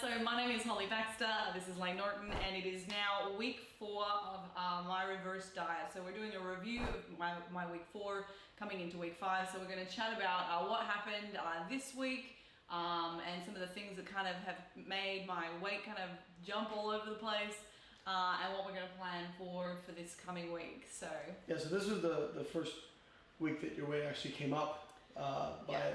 so my name is Holly Baxter, this is Lane Norton, and it is now week 4 of my reverse diet. So we're doing a review of my week 4 coming into week 5. So we're going to chat about what happened this week and some of the things that kind of have made my weight kind of jump all over the place and what we're going to plan for this coming week. So yeah, so this was the first week that your weight actually came up.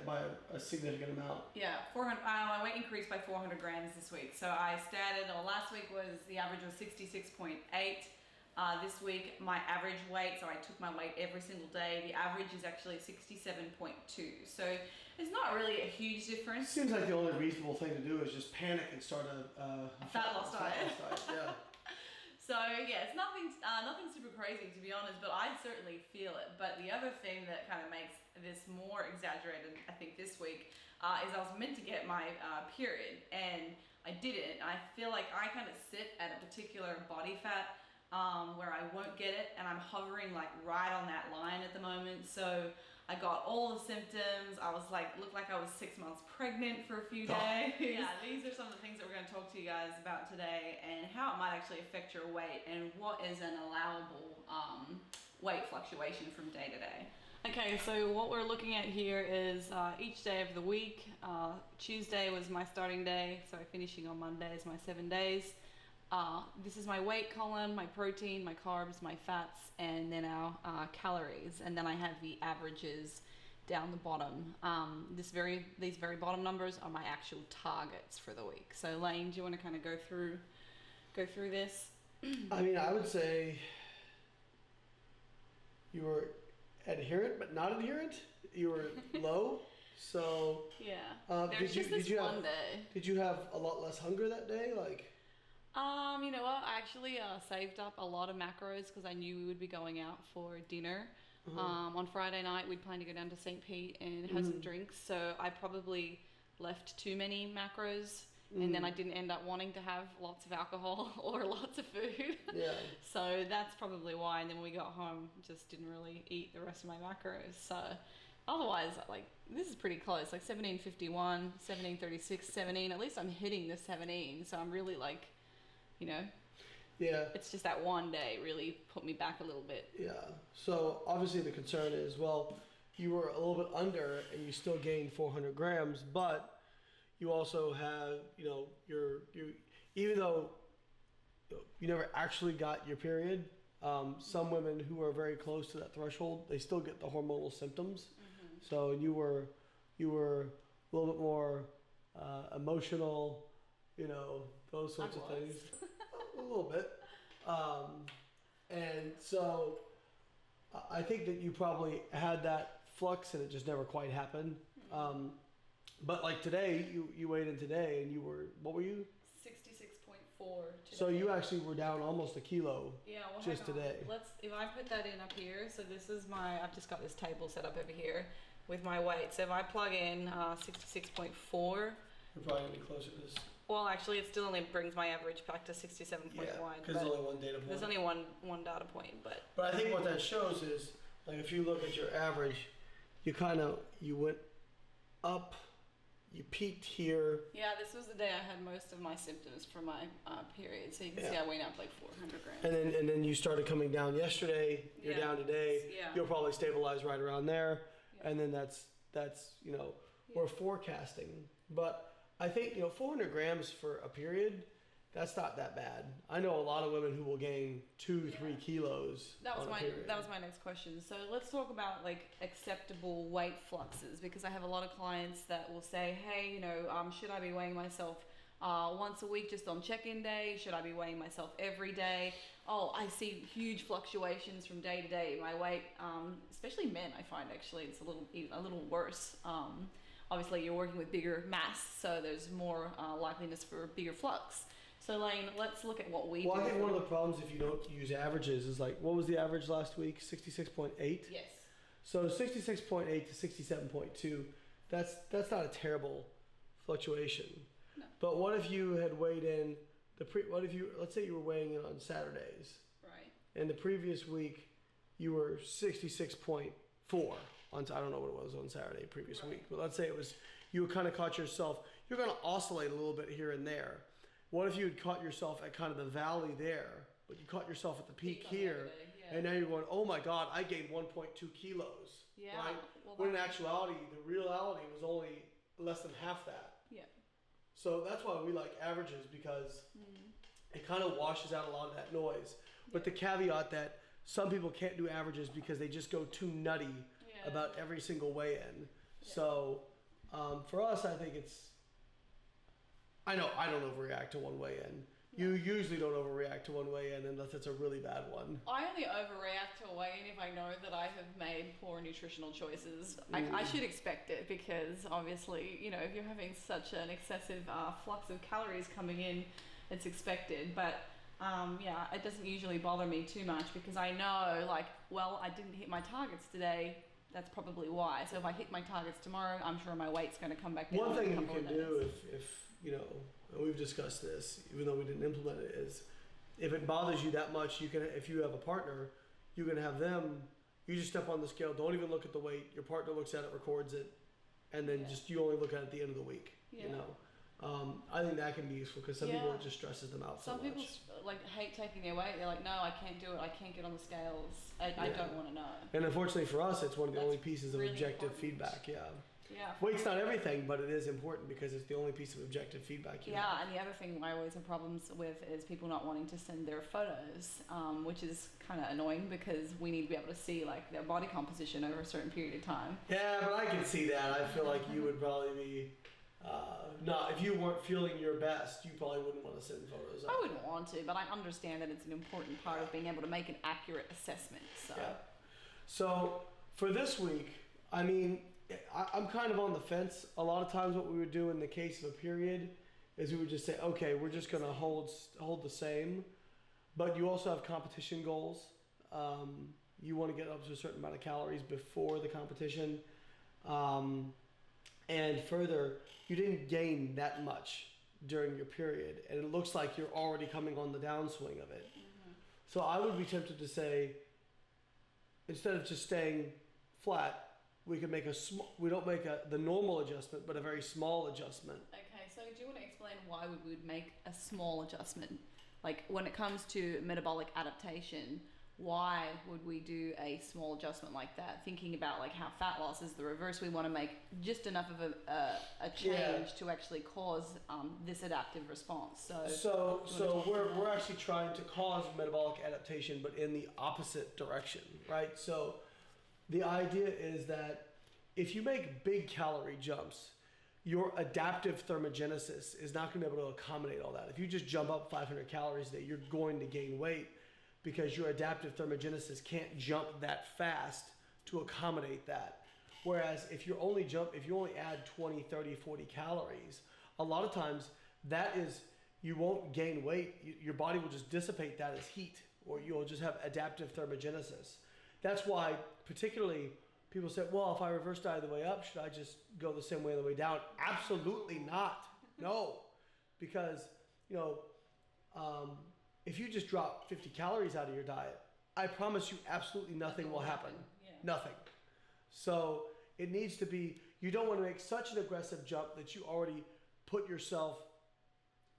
By a significant amount. Yeah, 400. My weight increased by 400 grams this week. So I started, last week was, the average was 66.8. This week, my average weight, so I took my weight every single day, the average is actually 67.2. So it's not really a huge difference. Seems like the only reasonable thing to do is just panic and start a fat loss diet. Yeah. So yeah, it's nothing super crazy to be honest, but I certainly feel it. But the other thing that kind of makes this more exaggerated, I think this week, is I was meant to get my period and I didn't. I feel like I kind of sit at a particular body fat where I won't get it, and I'm hovering like right on that line at the moment. So I got all the symptoms. I was like, looked like I was 6 months pregnant for a few days. Yeah, these are some of the things that we're going to talk to you guys about today, and how it might actually affect your weight and what is an allowable weight fluctuation from day to day. Okay, so what we're looking at here is each day of the week. Tuesday was my starting day, so finishing on Monday is my 7 days. This is my weight column, my protein, my carbs, my fats, and then our calories. And then I have the averages down the bottom. These very bottom numbers are my actual targets for the week. So Lane, do you want to kind of go through this? I mean, I would say you were adherent, but not adherent. You were low. So yeah, did you have a lot less hunger that day? Like, you know what? I actually saved up a lot of macros because I knew we would be going out for dinner. On Friday night, we'd planned to go down to St. Pete and have some drinks. So I probably left too many macros, and then I didn't end up wanting to have lots of alcohol or lots of food. Yeah. So that's probably why. And then when we got home, just didn't really eat the rest of my macros. So otherwise, like, this is pretty close. Like 1751, 1736, 17. At least I'm hitting the 17. So I'm really like, you know, yeah, it's just that one day really put me back a little bit. Yeah. So obviously the concern is, well, you were a little bit under and you still gained 400 grams, but you also have, you know, you even though you never actually got your period, some women who are very close to that threshold, they still get the hormonal symptoms. So you were a little bit more emotional, you know, those sorts of things. A little bit. And so I think that you probably had that flux and it just never quite happened. But like today, you weighed in today and you were, what were you? 66.4 today. So you actually were down almost a kilo. Yeah, well, just today. If I put that in up here, so this is I've just got this table set up over here with my weight. So if I plug in 66.4, you're probably going to be closer to this. Well, actually, it still only brings my average back to 67.1. Yeah, because there's only one data point. There's only one data point, but I think what that shows is, like, if you look at your average, you went up, you peaked here. Yeah, this was the day I had most of my symptoms for my period. So you can see I went up like 400 grams. And then you started coming down yesterday. You're down today. Yeah. You'll probably stabilize right around there. Yeah. And then that's you know, we're forecasting, but I think, you know, 400 grams for a period, that's not that bad. I know a lot of women who will gain 2-3 kilos. That was my next question. So let's talk about like acceptable weight fluxes, because I have a lot of clients that will say, hey, you know, should I be weighing myself once a week just on check-in day? Should I be weighing myself every day? Oh, I see huge fluctuations from day to day. My weight, especially men, I find actually it's a little worse. Obviously, you're working with bigger mass, so there's more likeliness for bigger flux. So Lane, let's look at what we do. Well, I think one of the problems if you don't use averages is, like, what was the average last week? 66.8? Yes. So 66.8 to 67.2, that's not a terrible fluctuation. No. But what if you had weighed in, let's say you were weighing in on Saturdays. Right. And the previous week, you were 66.4 on, I don't know what it was on Saturday previous week, but let's say you kind of caught yourself, you're going to oscillate a little bit here and there. What if you had caught yourself at kind of the valley there, but you caught yourself at the peak here, and now you're going, oh my God, I gained 1.2 kilos, right? Well, when in actuality, the reality was only less than half that. Yeah. So that's why we like averages, because it kind of washes out a lot of that noise. But the caveat that some people can't do averages because they just go too nutty about every single weigh-in. Yeah. So for us, I think I know I don't overreact to one weigh-in. You usually don't overreact to one weigh-in unless it's a really bad one. I only overreact to a weigh-in if I know that I have made poor nutritional choices. I should expect it, because obviously, you know, if you're having such an excessive flux of calories coming in, it's expected. But it doesn't usually bother me too much, because I know, like, well, I didn't hit my targets today. That's probably why. So if I hit my targets tomorrow, I'm sure my weight's going to come back down. One thing you can do if you know, and we've discussed this, even though we didn't implement it, is if it bothers you that much, you can, if you have a partner, you can have them, you just step on the scale, don't even look at the weight, your partner looks at it, records it, and then just you only look at it at the end of the week, you know. I think that can be useful, because some people, it just stresses them out so much. Some people like hate taking their weight. They're like, no, I can't do it. I can't get on the scales. I don't want to know. And unfortunately for us, it's one of the only pieces of really objective important. feedback. Yeah. Yeah. Weight's not everything, but it is important, because it's the only piece of objective feedback you have. And the other thing I always have problems with is people not wanting to send their photos, which is kind of annoying, because we need to be able to see like their body composition over a certain period of time. Yeah, but I can see that. I feel like you would probably be, if you weren't feeling your best, you probably wouldn't want to send photos. I wouldn't want to, but I understand that it's an important part of being able to make an accurate assessment. So. Yeah. So for this week, I mean, I'm kind of on the fence. A lot of times what we would do in the case of a period is we would just say, okay, we're just going to hold the same. But you also have competition goals. You want to get up to a certain amount of calories before the competition. And further, you didn't gain that much during your period. And it looks like you're already coming on the downswing of it. Mm-hmm. So I would be tempted to say, instead of just staying flat, we could make we don't make the normal adjustment, but a very small adjustment. Okay, so do you want to explain why we would make a small adjustment? Like when it comes to metabolic adaptation, why would we do a small adjustment like that? Thinking about like how fat loss is the reverse, we want to make just enough of a change to actually cause this adaptive response. So we're actually trying to cause metabolic adaptation, but in the opposite direction, right? So the idea is that if you make big calorie jumps, your adaptive thermogenesis is not going to be able to accommodate all that. If you just jump up 500 calories a day, you're going to gain weight, because your adaptive thermogenesis can't jump that fast to accommodate that. Whereas if you only add 20, 30, 40 calories, a lot of times you won't gain weight. Your body will just dissipate that as heat, or you'll just have adaptive thermogenesis. That's why particularly people say, well, if I reverse diet the way up, should I just go the same way on the way down? Absolutely not. No. Because, if you just drop 50 calories out of your diet, I promise you absolutely nothing will happen. Yeah. Nothing. So it needs to be, you don't want to make such an aggressive jump that you already put yourself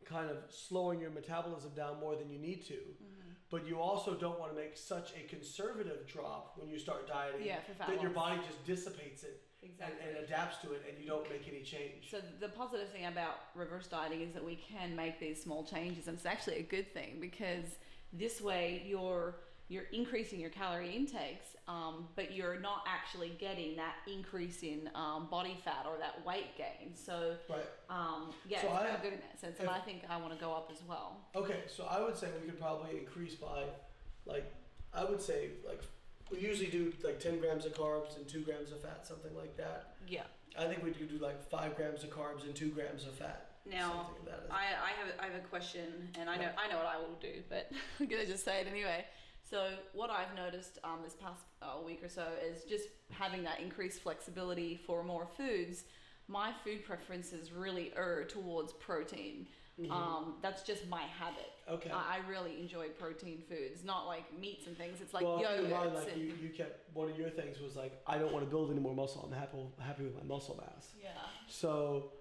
kind of slowing your metabolism down more than you need to. Mm-hmm. But you also don't want to make such a conservative drop when you start dieting that your body just dissipates it and adapts to it, and you don't make any change. So the positive thing about reverse dieting is that we can make these small changes, and it's actually a good thing, because this way you're increasing your calorie intakes, but you're not actually getting that increase in body fat or that weight gain. So it's kind of good in that sense, and I think I want to go up as well. Okay, so I would say we could probably increase by, we usually do like 10 grams of carbs and 2 grams of fat, something like that. Yeah. I think we could do like 5 grams of carbs and 2 grams of fat. Now, I have a question, and I know what I will do, but I'm gonna just say it anyway. So what I've noticed this past week or so is just having that increased flexibility for more foods. My food preferences really err towards protein. Mm-hmm. That's just my habit. Okay. I really enjoy protein foods, not like meats and things. It's like yogurts. You kept, one of your things was like, I don't want to build any more muscle. I'm happy with my muscle mass. Yeah. So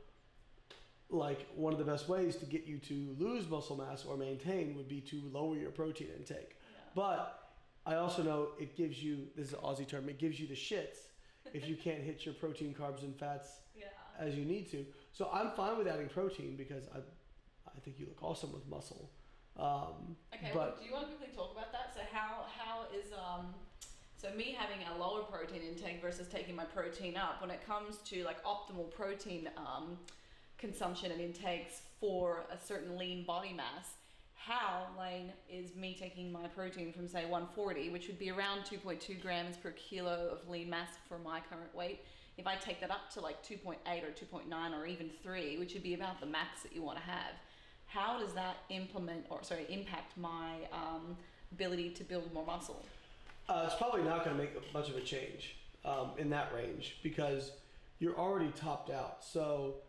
like one of the best ways to get you to lose muscle mass or maintain would be to lower your protein intake. But I also know it gives you, this is an Aussie term, it gives you the shits if you can't hit your protein, carbs, and fats as you need to. So I'm fine with adding protein because I think you look awesome with muscle. Okay, well, do you want to quickly talk about that? So how is so me having a lower protein intake versus taking my protein up when it comes to like optimal protein consumption and intakes for a certain lean body mass? How, Lane, is me taking my protein from say 140, which would be around 2.2 grams per kilo of lean mass for my current weight, if I take that up to like 2.8 or 2.9 or even 3, which would be about the max that you want to have, how does that impact my ability to build more muscle? It's probably not going to make much of a change in that range because you're already topped out. So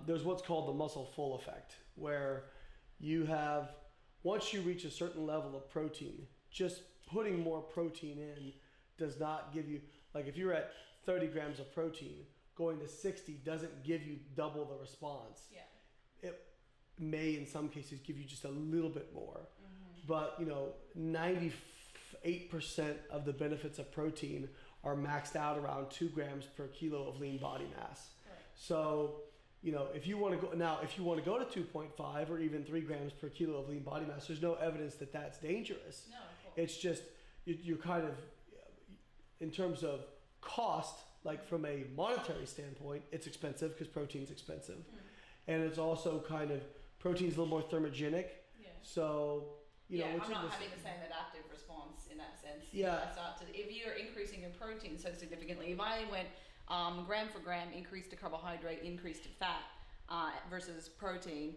there's what's called the muscle full effect, where you have, once you reach a certain level of protein, just putting more protein in does not give you, like if you're at 30 grams of protein, going to 60 doesn't give you double the response. Yeah. It may in some cases give you just a little bit more, but 98% of the benefits of protein are maxed out around 2 grams per kilo of lean body mass. Right. So, if you want to go to 2.5 or even 3 grams per kilo of lean body mass, there's no evidence that that's dangerous. No, of course. It's just you're kind of, in terms of cost, like from a monetary standpoint, it's expensive because protein's expensive, and it's also kind of, protein's a little more thermogenic. Yeah. So I'm not having the same adaptive response in that sense. Yeah. If you're increasing your protein so significantly, if I went gram for gram, increase to carbohydrate, increase to fat versus protein,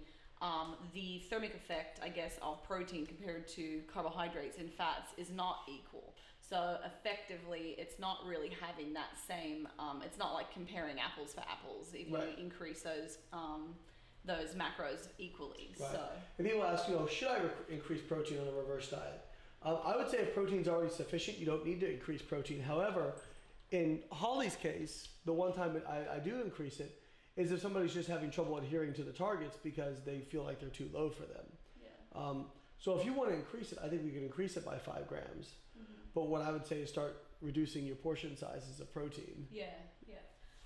the thermic effect, I guess, of protein compared to carbohydrates and fats is not equal. So effectively, it's not really having that same, it's not like comparing apples for apples if you increase those macros equally. Right. So. And people ask, should I increase protein on a reverse diet? I would say if protein's already sufficient, you don't need to increase protein. However, in Holly's case, the one time I do increase it is if somebody's just having trouble adhering to the targets because they feel like they're too low for them. Yeah. So if you want to increase it, I think we can increase it by 5 grams. But what I would say is start reducing your portion sizes of protein. Yeah.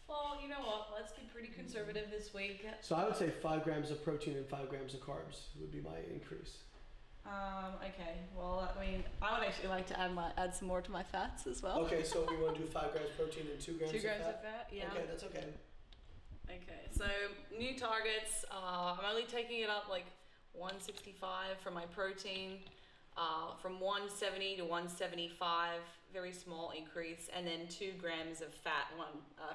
Well, you know what? Let's be pretty conservative this week. So I would say 5 grams of protein and 5 grams of carbs would be my increase. Okay. Well, I mean, I would actually like to add some more to my fats as well. Okay, so we want to do 5 grams protein and 2 grams of fat? 2 grams of fat, yeah. Okay, that's okay. Okay, so new targets. I'm only taking it up like 165 for my protein, from 170 to 175, very small increase, and then 2 grams of fat,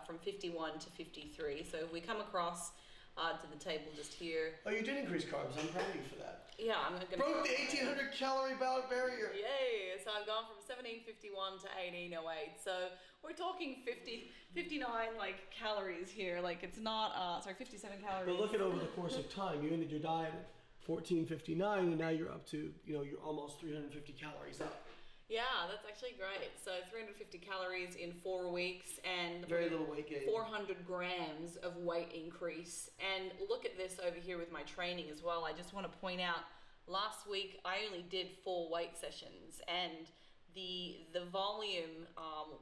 from 51 to 53. So if we come across to the table just here. Oh, you did increase carbs. I'm proud of you for that. Yeah, I'm gonna broke the 1,800 calorie barrier. Yay! So I've gone from 1751 to 1808. So we're talking 59 like calories here. Like it's not 57 calories. But look at over the course of time. You ended your diet at 1459, and now you're up to you're almost 350 calories up. Yeah, that's actually great. So 350 calories in 4 weeks and very little weight gain. 400 grams of weight increase. And look at this over here with my training as well. I just want to point out, last week I only did 4 weight sessions, and the volume,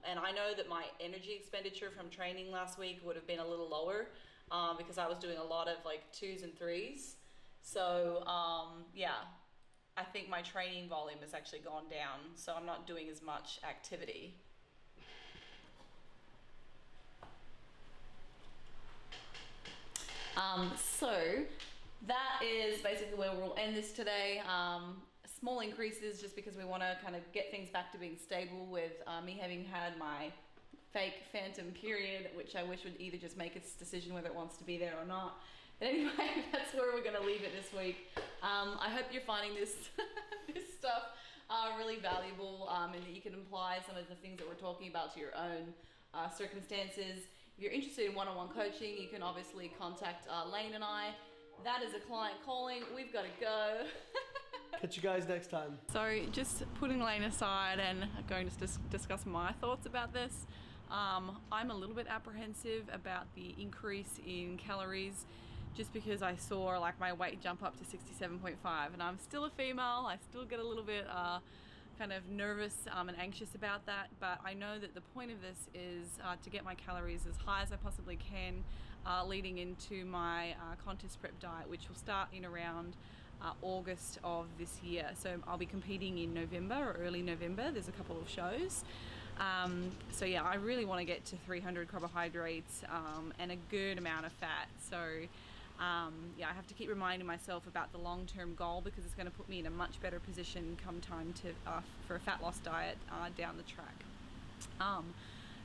and I know that my energy expenditure from training last week would have been a little lower because I was doing a lot of like 2s and 3s. So yeah. I think my training volume has actually gone down, so I'm not doing as much activity. So that is basically where we'll end this today. Small increases just because we want to kind of get things back to being stable with me having had my fake phantom period, which I wish would either just make its decision whether it wants to be there or not. But anyway, that's where we're going to leave it this week. I hope you're finding this this stuff really valuable, and that you can apply some of the things that we're talking about to your own circumstances. If you're interested in one-on-one coaching, you can obviously contact Lane and I. That is a client calling. We've got to go. Catch you guys next time. So just putting Lane aside and going to discuss my thoughts about this. I'm a little bit apprehensive about the increase in calories, just because I saw like my weight jump up to 67.5, and I'm still a female. I still get a little bit kind of nervous and anxious about that, but I know that the point of this is to get my calories as high as I possibly can leading into my contest prep diet, which will start in around August of this year. So I'll be competing in November or early November. There's a couple of shows. So yeah, I really want to get to 300 carbohydrates and a good amount of fat. So yeah, I have to keep reminding myself about the long-term goal, because it's going to put me in a much better position come time to for a fat loss diet down the track.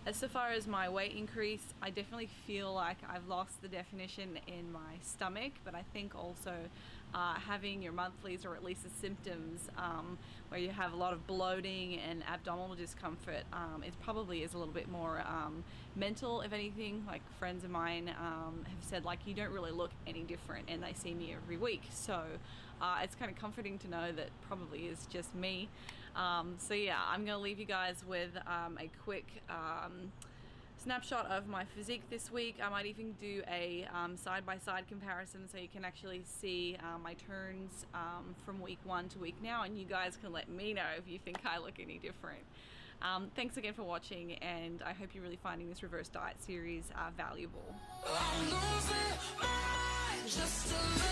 As so far as my weight increase, I definitely feel like I've lost the definition in my stomach, but I think also having your monthlies, or at least the symptoms, where you have a lot of bloating and abdominal discomfort, it probably is a little bit more mental, if anything. Like friends of mine have said, like, you don't really look any different, and they see me every week. So it's kind of comforting to know that probably is just me. So yeah, I'm going to leave you guys with a quick snapshot of my physique this week. I might even do a side-by-side comparison, so you can actually see my turns from week 1 to week now, and you guys can let me know if you think I look any different. Thanks again for watching, and I hope you're really finding this reverse diet series valuable. I'm losing my mind just a little.